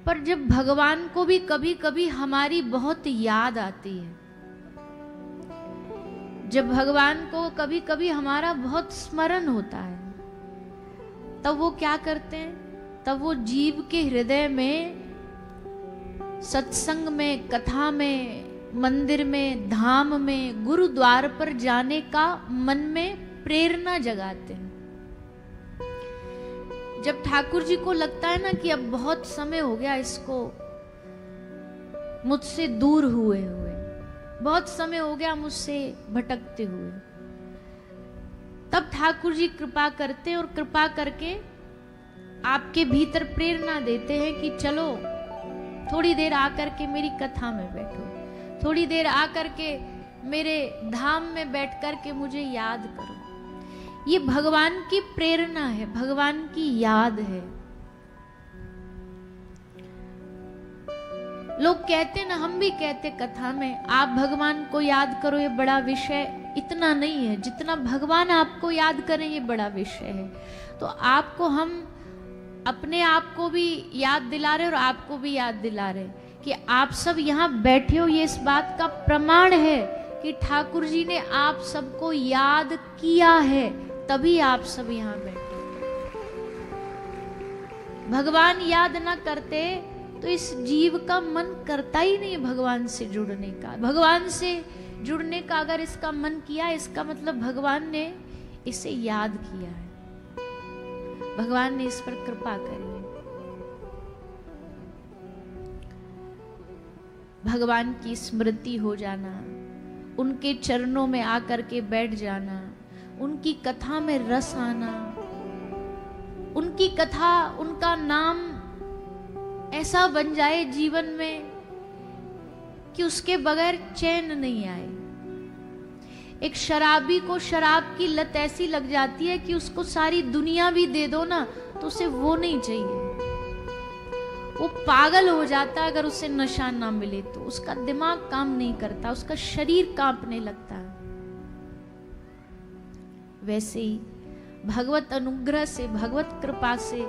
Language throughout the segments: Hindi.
पर जब भगवान को भी कभी कभी हमारी बहुत याद आती है, जब भगवान को कभी कभी हमारा बहुत स्मरण होता है, तब वो क्या करते हैं? तब वो जीव के हृदय में, सत्संग में, कथा में, मंदिर में, धाम में, गुरुद्वार पर जाने का मन में प्रेरणा जगाते हैं। जब ठाकुर जी को लगता है ना कि अब बहुत समय हो गया इसको मुझसे दूर हुए हुए, बहुत समय हो गया मुझसे भटकते हुए, तब ठाकुर जी कृपा करते हैं और कृपा करके आपके भीतर प्रेरणा देते हैं कि चलो थोड़ी देर आकर के मेरी कथा में बैठो, थोड़ी देर आकर के मेरे धाम में बैठ कर के मुझे याद करो। ये भगवान की प्रेरणा है, भगवान की याद है। लोग कहते ना, हम भी कहते कथा में, आप भगवान को याद करो, ये बड़ा विषय इतना नहीं है जितना भगवान आपको याद करें, ये बड़ा विषय है। तो आपको हम अपने आप को भी याद दिला रहे और आपको भी याद दिला रहे कि आप सब यहाँ बैठे हो, ये इस बात का प्रमाण है कि ठाकुर जी ने आप सबको याद किया है, तभी आप सब यहाँ बैठे। भगवान याद ना करते तो इस जीव का मन करता ही नहीं भगवान से जुड़ने का। भगवान से जुड़ने का अगर इसका मन किया, इसका मतलब भगवान ने इसे याद किया है, भगवान ने इस पर कृपा करी है। भगवान की स्मृति हो जाना, उनके चरणों में आकर के बैठ जाना, उनकी कथा में रस आना, उनकी कथा, उनका नाम ऐसा बन जाए जीवन में कि उसके बगैर चैन नहीं आए। एक शराबी को शराब की लत ऐसी लग जाती है कि उसको सारी दुनिया भी दे दो ना तो उसे वो नहीं चाहिए, वो पागल हो जाता है अगर उसे नशा ना मिले तो। उसका दिमाग काम नहीं करता, उसका शरीर कांपने लगता है। वैसे ही भगवत अनुग्रह से, भगवत कृपा से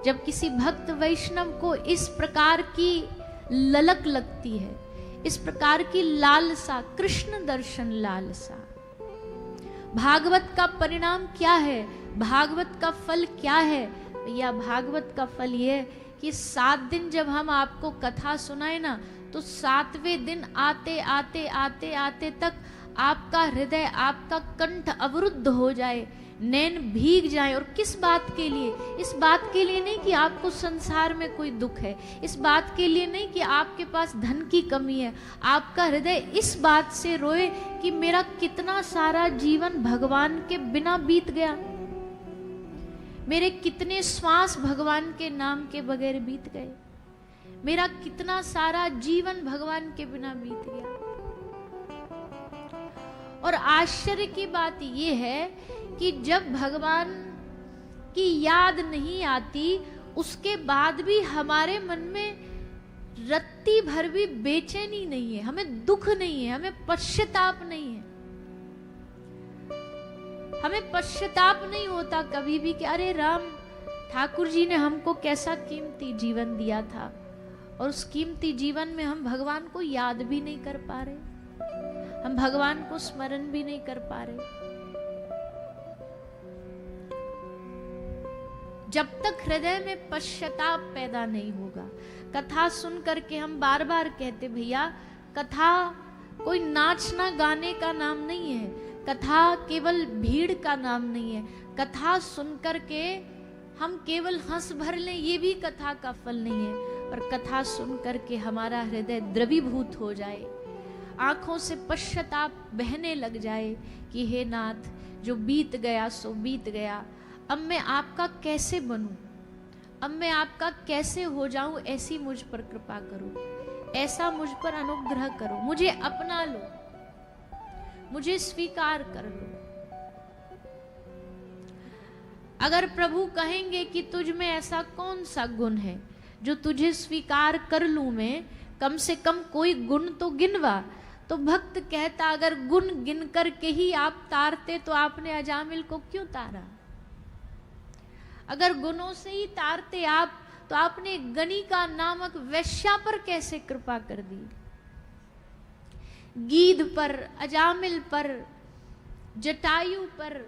जब किसी भक्त वैष्णव को इस प्रकार की ललक लगती है, इस प्रकार की लालसा, कृष्ण दर्शन लालसा, भागवत का परिणाम क्या है, भागवत का फल क्या है? भैया भागवत का फल यह कि 7 दिन जब हम आपको कथा सुनाए ना, तो 7वें दिन आते आते आते आते तक आपका हृदय, आपका कंठ अवरुद्ध हो जाए, नैन भीग जाए। और किस बात के लिए? इस बात के लिए नहीं कि आपको संसार में कोई दुख है, इस बात के लिए नहीं कि आपके पास धन की कमी है, आपका हृदय इस बात से रोए कि मेरा कितना सारा जीवन भगवान के बिना बीत गया, मेरे कितने श्वास भगवान के नाम के बगैर बीत गए, मेरा कितना सारा जीवन भगवान के बिना बीत गया। और आश्चर्य की बात यह है कि जब भगवान की याद नहीं आती, उसके बाद भी हमारे मन में रत्ती भर भी बेचैनी नहीं है, हमें दुख नहीं है, हमें पश्चाताप नहीं है, हमें पश्चाताप नहीं होता कभी भी कि अरे राम, ठाकुर जी ने हमको कैसा कीमती जीवन दिया था और उस कीमती जीवन में हम भगवान को याद भी नहीं कर पा रहे, हम भगवान को स्मरण भी नहीं कर पा रहे। जब तक हृदय में पश्चाताप पैदा नहीं होगा, कथा सुन करके हम बार बार कहते भैया, कथा कोई नाचना गाने का नाम नहीं है, कथा केवल भीड़ का नाम नहीं है, कथा सुन करके हम केवल हंस भर लें ये भी कथा का फल नहीं है, पर कथा सुन करके हमारा हृदय द्रवीभूत हो जाए, आंखों से पश्चाताप बहने लग जाए कि हे नाथ, जो बीत गया सो बीत गया, अब मैं आपका कैसे बनूं, अब मैं आपका कैसे हो जाऊं, ऐसी मुझ पर कृपा करो, ऐसा मुझ पर अनुग्रह करो, मुझे अपना लो, मुझे स्वीकार कर लो। अगर प्रभु कहेंगे कि तुझ में ऐसा कौन सा गुण है जो तुझे स्वीकार कर लूं मैं, कम से कम कोई गुण तो गिनवा, तो भक्त कहता अगर गुण गिन करके ही आप तारते तो आपने अजामिल को क्यों तारा? अगर गुणों से ही तारते आप तो आपने गणिका नामक वैश्या पर कैसे कृपा कर दी? गीध पर, अजामिल पर, जटायु पर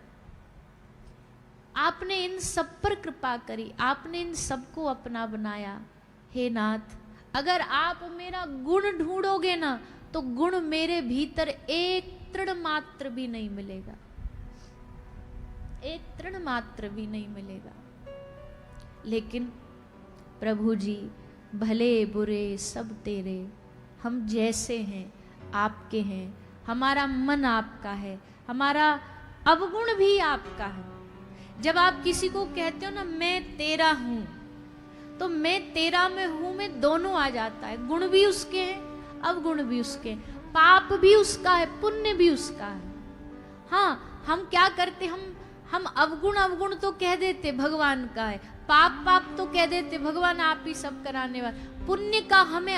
आपने इन सब पर कृपा करी, आपने इन सबको अपना बनाया। हे नाथ, अगर आप मेरा गुण ढूंढोगे ना तो गुण मेरे भीतर एक तृण मात्र भी नहीं मिलेगा, एक तृण मात्र भी नहीं मिलेगा। लेकिन प्रभु जी भले बुरे सब तेरे, हम जैसे हैं आपके हैं, हमारा मन आपका है, हमारा अवगुण भी आपका है। जब आप किसी को कहते हो ना मैं तेरा हूं, तो मैं तेरा में हूं में दोनों आ जाता है, गुण भी उसके हैं, अवगुण भी उसके हैं, पाप भी उसका है, पुण्य भी उसका है। हाँ, हम क्या करते, हम अवगुण तो कह देते भगवान का है, पाप तो कह देते भगवान आप ही सब कराने वाले, पुण्य का हमें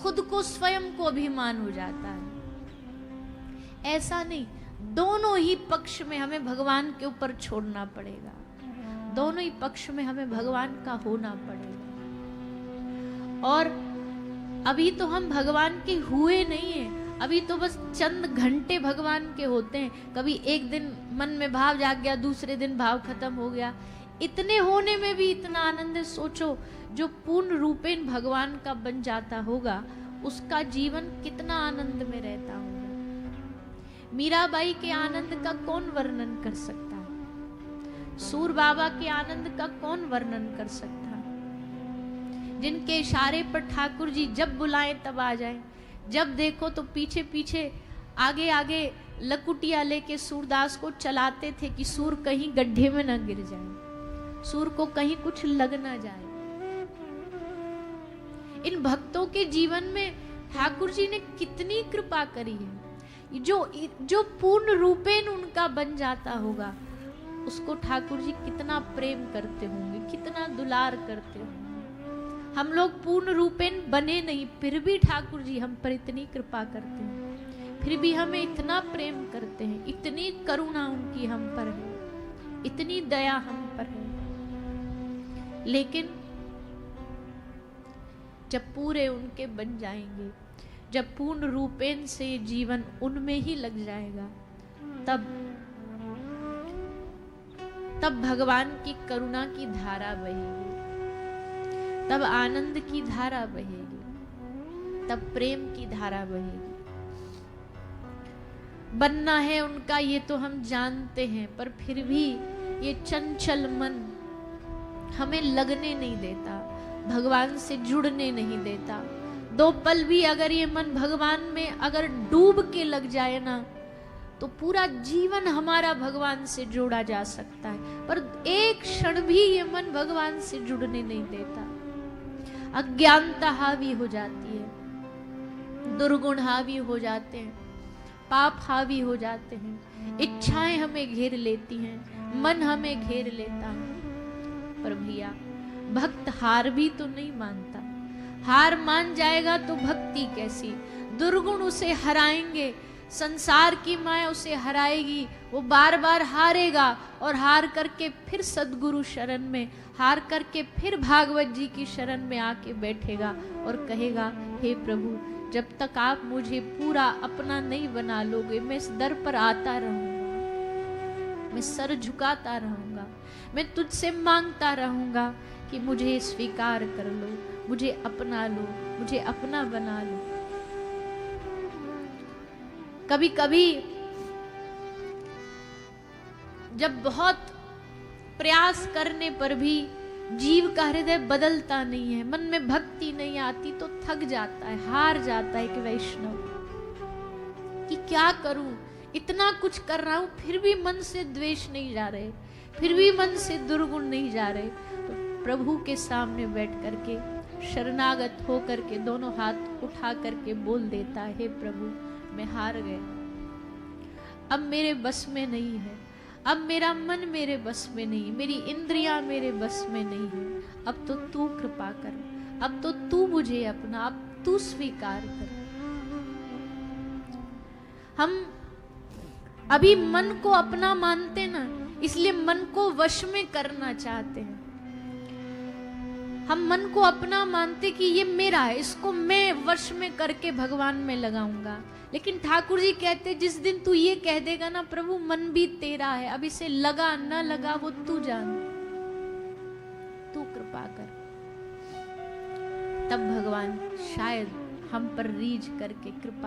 खुद को स्वयं को अभिमान हो जाता है। ऐसा नहीं, दोनों ही पक्ष में हमें भगवान के ऊपर छोड़ना पड़ेगा, दोनों ही पक्ष में हमें भगवान का होना पड़ेगा। और अभी तो हम भगवान के हुए नहीं हैं, अभी तो बस चंद घंटे भगवान के होते हैं। कभी एक दिन मन में भाव जाग गया, दूसरे दिन भाव खत्म हो गया, इतने होने में भी इतना आनंद है। सोचो जो पूर्ण रूपेण भगवान का बन जाता होगा उसका जीवन कितना आनंद में रहता होगा। मीराबाई के आनंद का कौन वर्णन कर सकता है? सूर बाबा के आनंद का कौन वर्णन कर सकता है? जिनके इशारे पर ठाकुर जी जब बुलाएं तब आ जाएं, जब देखो तो पीछे पीछे आगे आगे लकुटिया लेके सूरदास को चलाते थे कि सूर कहीं गड्ढे में न गिर जाए, सूर को कहीं कुछ लग ना जाए। इन भक्तों के जीवन में ठाकुर जी ने कितनी कृपा करी है। जो पूर्ण रूपेण उनका बन जाता होगा उसको ठाकुर जी कितना प्रेम करते होंगे, कितना दुलार करते होंगे। हम लोग पूर्ण रूपेण बने नहीं, फिर भी ठाकुर जी हम पर इतनी कृपा करते हैं, फिर भी हमें इतना प्रेम करते हैं, इतनी करुणा उनकी हम पर है, इतनी दया हम पर है। लेकिन जब पूरे उनके बन जाएंगे, जब पूर्ण रूपेण से जीवन उनमें ही लग जाएगा, तब भगवान की करुणा की धारा बहेगी, तब आनंद की धारा बहेगी, तब प्रेम की धारा बहेगी। बनना है उनका ये तो हम जानते हैं, पर फिर भी ये चंचल मन हमें लगने नहीं देता, भगवान से जुड़ने नहीं देता। दो पल भी अगर ये मन भगवान में अगर डूब के लग जाए ना तो पूरा जीवन हमारा भगवान से जोड़ा जा सकता है, पर एक क्षण भी ये मन भगवान से जुड़ने नहीं देता। अज्ञानता हावी हो जाती है, दुर्गुण हावी हो जाते हैं, पाप हावी हो जाते हैं, इच्छाएं हमें घेर लेती हैं, मन हमें घेर लेता है। पर भैया भक्त हार भी तो नहीं मानता, हार मान जाएगा तो भक्ति कैसी। दुर्गुण उसे हराएंगे, संसार की माया उसे हराएगी, वो बार बार हारेगा और हार करके फिर सद्गुरु शरण में, हार करके फिर भागवत जी की शरण में आके बैठेगा और कहेगा हे प्रभु जब तक आप मुझे पूरा अपना नहीं बना लोगे मैं इस दर पर आता रहूंगा, मैं सर झुकाता रहूंगा, मैं तुझसे मांगता रहूंगा कि मुझे स्वीकार कर लो, मुझे अपना लो, मुझे अपना बना लो। कभी कभी जब बहुत प्रयास करने पर भी जीव का हृदय बदलता नहीं है, मन में भक्ति नहीं आती तो थक जाता है, हार जाता है कि वैष्णव कि क्या करूं, इतना कुछ कर रहा हूं फिर भी मन से द्वेष नहीं जा रहे, फिर भी मन से दुर्गुण नहीं जा रहे। तो प्रभु के सामने बैठ करके शरणागत हो करके दोनों हाथ उठा करके बोल देता है हे प्रभु मैं हार गया, अब मेरे बस में नहीं है, अब मेरा मन मेरे बस में नहीं, मेरी इंद्रियां मेरे बस में नहीं है, अब तो तू कृपा कर, अब तो तू मुझे अपना, अब तू स्वीकार कर। हम अभी मन को अपना मानते ना, इसलिए मन को वश में करना चाहते हैं। हम मन को अपना मानते कि ये मेरा है, इसको मैं वश में करके भगवान में लगाऊंगा। लेकिन ठाकुर जी कहते जिस दिन तू ये कह देगा ना प्रभु मन भी तेरा है, अब इसे लगा न लगा वो तू जान, तू कृपा कर, तब भगवान शायद हम पर रीझ करके कृपा